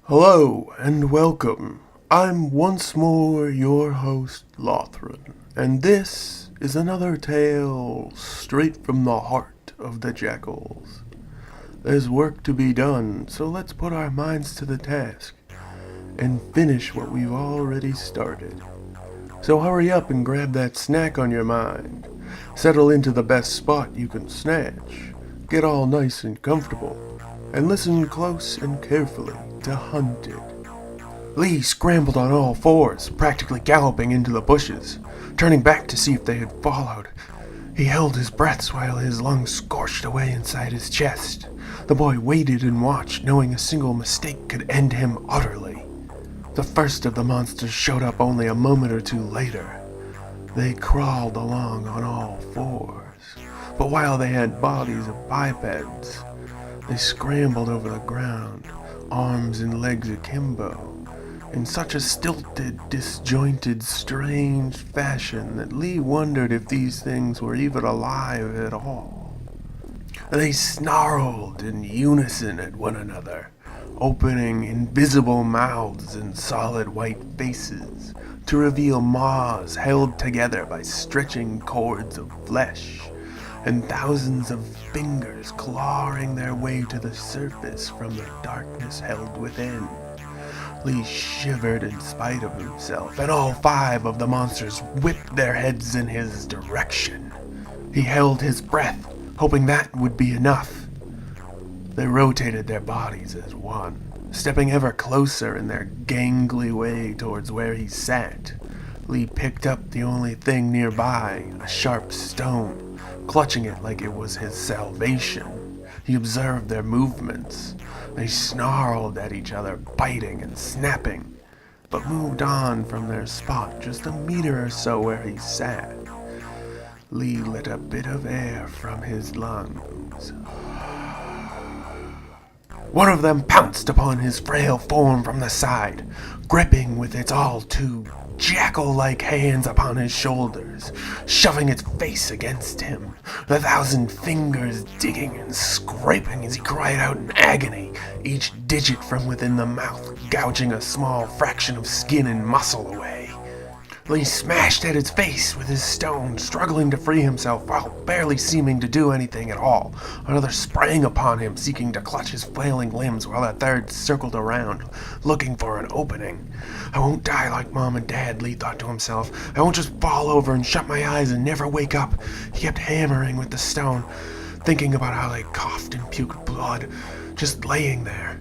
Hello and welcome. I'm once more your host, Lothran, and this is another tale straight from the heart of the Jakuls. There's work to be done, so let's put our minds to the task and finish what we've already started. So hurry up and grab that snack on your mind. Settle into the best spot you can snatch. Get all nice and comfortable, and listen close and carefully to Hunted. Lee scrambled on all fours, practically galloping into the bushes, turning back to see if they had followed. He held his breath while his lungs scorched away inside his chest. The boy waited and watched, knowing a single mistake could end him utterly. The first of the monsters showed up only a moment or two later. They crawled along on all fours, but while they had bodies of bipeds, they scrambled over the ground, arms and legs akimbo, in such a stilted, disjointed, strange fashion that Lee wondered if these things were even alive at all. They snarled in unison at one another, opening invisible mouths and solid white faces to reveal maws held together by stretching cords of flesh, and thousands of fingers clawing their way to the surface from the darkness held within. Lee shivered in spite of himself, and all five of the monsters whipped their heads in his direction. He held his breath, hoping that would be enough. They rotated their bodies as one, stepping ever closer in their gangly way towards where he sat. Lee picked up the only thing nearby, a sharp stone, clutching it like it was his salvation. He observed their movements. They snarled at each other, biting and snapping, but moved on from their spot just a meter or so where he sat. Lee let a bit of air from his lungs. One of them pounced upon his frail form from the side, gripping with its all too jackal-like hands upon his shoulders, shoving its face against him, the thousand fingers digging and scraping as he cried out in agony, each digit from within the mouth gouging a small fraction of skin and muscle away. Lee smashed at its face with his stone, struggling to free himself while barely seeming to do anything at all. Another sprang upon him, seeking to clutch his flailing limbs, while a third circled around, looking for an opening. I won't die like Mom and Dad, Lee thought to himself. I won't just fall over and shut my eyes and never wake up. He kept hammering with the stone, thinking about how they coughed and puked blood. Just laying there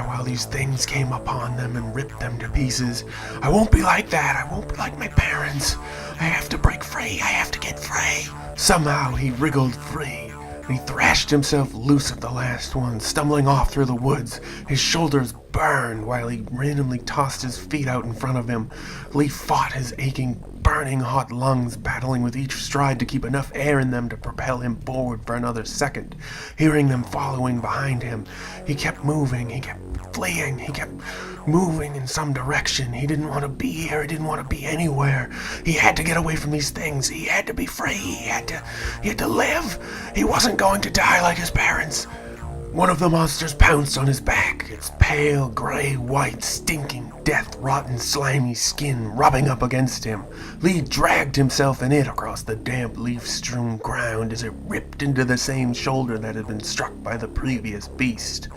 while these things came upon them and ripped them to pieces. I won't be like that. I won't be like my parents. I have to break free. I have to get free. Somehow he wriggled free, and he thrashed himself loose of the last one, stumbling off through the woods. His shoulders burned while he randomly tossed his feet out in front of him. Lee fought his aching, burning hot lungs, battling with each stride to keep enough air in them to propel him forward for another second. Hearing them following behind him, he kept moving, he kept fleeing, he kept moving in some direction. He didn't want to be here, he didn't want to be anywhere. He had to get away from these things, he had to be free, he had to live. He wasn't going to die like his parents. One of the monsters pounced on his back, its pale, gray-white, stinking, death-rotten, slimy skin rubbing up against him. Lee dragged himself and it across the damp, leaf-strewn ground as it ripped into the same shoulder that had been struck by the previous beast.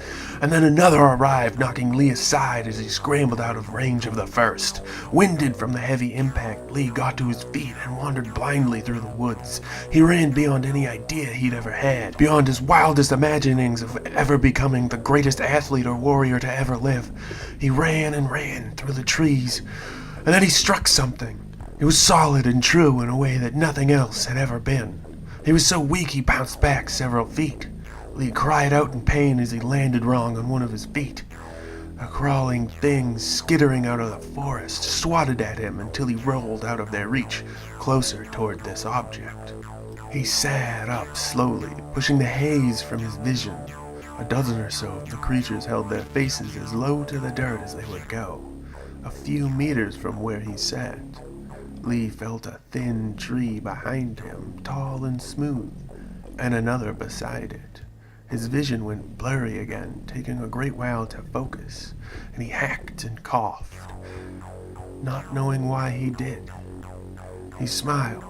And then another arrived, knocking Lee aside as he scrambled out of range of the first. Winded from the heavy impact, Lee got to his feet and wandered blindly through the woods. He ran beyond any idea he'd ever had, beyond his wildest imaginings of ever becoming the greatest athlete or warrior to ever live. He ran and ran through the trees, and then he struck something. It was solid and true in a way that nothing else had ever been. He was so weak he bounced back several feet. Lee cried out in pain as he landed wrong on one of his feet. A crawling thing skittering out of the forest swatted at him until he rolled out of their reach, closer toward this object. He sat up slowly, pushing the haze from his vision. A dozen or so of the creatures held their faces as low to the dirt as they would go. A few meters from where he sat, Lee felt a thin tree behind him, tall and smooth, and another beside it. His vision went blurry again, taking a great while to focus, and he hacked and coughed, not knowing why he did. He smiled.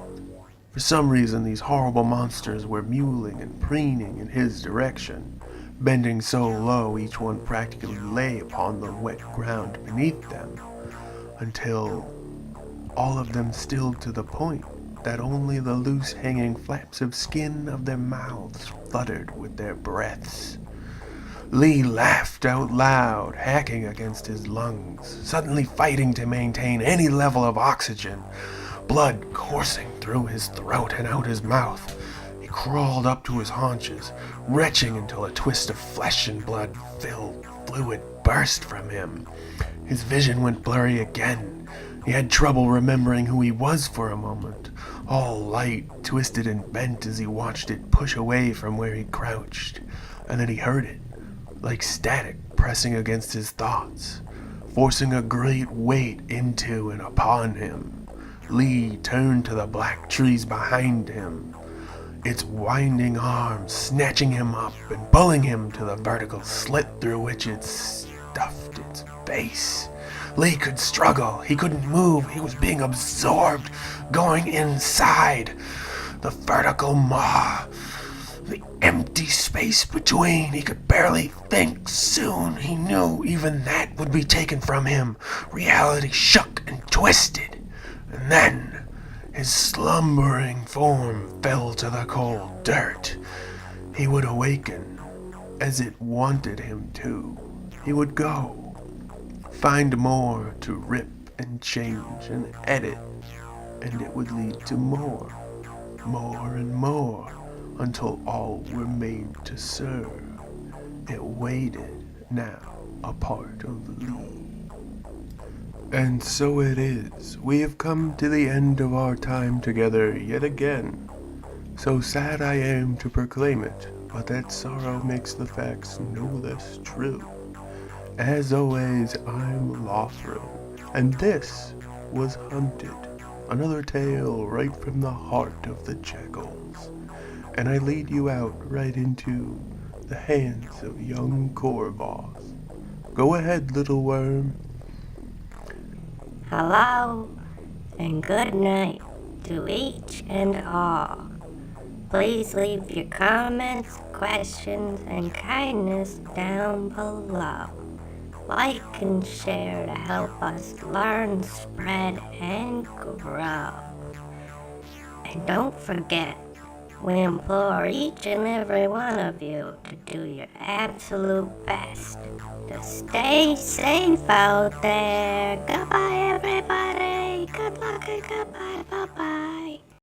For some reason, these horrible monsters were mewling and preening in his direction, bending so low each one practically lay upon the wet ground beneath them, until all of them stilled to the point that only the loose hanging flaps of skin of their mouths fluttered with their breaths. Lee laughed out loud, hacking against his lungs, suddenly fighting to maintain any level of oxygen, blood coursing through his throat and out his mouth. He crawled up to his haunches, retching until a twist of flesh and blood-filled fluid burst from him. His vision went blurry again. He had trouble remembering who he was for a moment, all light, twisted and bent as he watched it push away from where he crouched. And then he heard it, like static pressing against his thoughts, forcing a great weight into and upon him. Lee turned to the black trees behind him, its winding arms snatching him up and pulling him to the vertical slit through which it stuffed its face. Lee could struggle. He couldn't move. He was being absorbed, going inside. The vertical maw, the empty space between. He could barely think. Soon he knew even that would be taken from him. Reality shook and twisted. And then his slumbering form fell to the cold dirt. He would awaken as it wanted him to. He would go. Find more to rip and change and edit, and it would lead to more and more, until all were made to serve. It waited, now a part of Lee. And so it is, we have come to the end of our time together yet again. So sad I am to proclaim it, but that sorrow makes the facts no less true. As always, I'm Lothran, and this was Hunted, another tale right from the heart of the Jakuls. And I lead you out right into the hands of young Corvus. Go ahead, little worm. Hello, and good night to each and all. Please leave your comments, questions, and kindness down below. Like and share to help us learn, spread, and grow. And don't forget, we implore each and every one of you to do your absolute best to stay safe out there. Goodbye, everybody. Good luck and goodbye. Bye-bye.